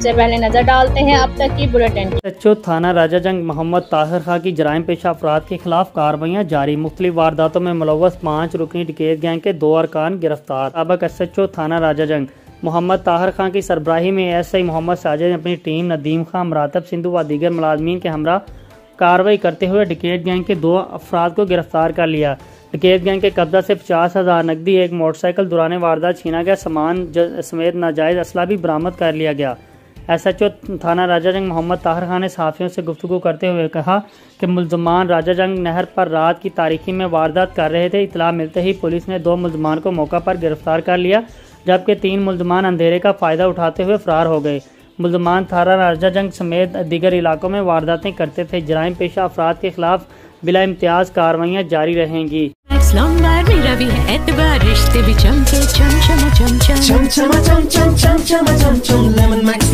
सबसे पहले नजर डालते हैं अब तक की बुलेटिन। SHO थाना राजा जंग मोहम्मद ताहिर खां की जराइम पेशा अफराद के खिलाफ कार्रवाइयाँ जारी। मुख्तलिफ वारदातों में मुलव्वस 5 रुकनी डकैत गैंग के 2 अरकान गिरफ्तार। साबिक SHO थाना राजा जंग मोहम्मद ताहिर खां की सरबराही में SI मोहम्मद साजिद ने अपनी टीम नदीम खां, मरातब सिंधु व दीगर मुलाजमीन के हमरा कार्रवाई करते हुए डकैत गैंग के 2 अफराद को गिरफ्तार कर लिया। डकैत गैंग के कब्जा से 50,000 नकदी, एक मोटरसाइकिल दौरान वारदात छीना गया सामान समेत नाजायज असला भी बरामद कर लिया गया। SHO थाना राजा जंग मोहम्मद ताहिर खान ने सहाफ़ियों से गुफ्तगू करते हुए कहा कि मुल्ज़मान राजा जंग नहर पर रात की तारीकी में वारदात कर रहे थे। इतला मिलते ही पुलिस ने 2 मुल्ज़मान को मौका पर गिरफ्तार कर लिया, जबकि 3 मुल्ज़मान अंधेरे का फ़ायदा उठाते हुए फरार हो गए। मुल्ज़मान थाना राजा जंग समेत दीगर इलाकों में वारदातें करते थे। जराइम पेशा अफराद के खिलाफ बिला इम्तियाज कार्रवाइयाँ जारी रहेंगी। रिश्ते भी चमके चम चम चम चम चम चम चम चम चम चम चम लेमन मैक्स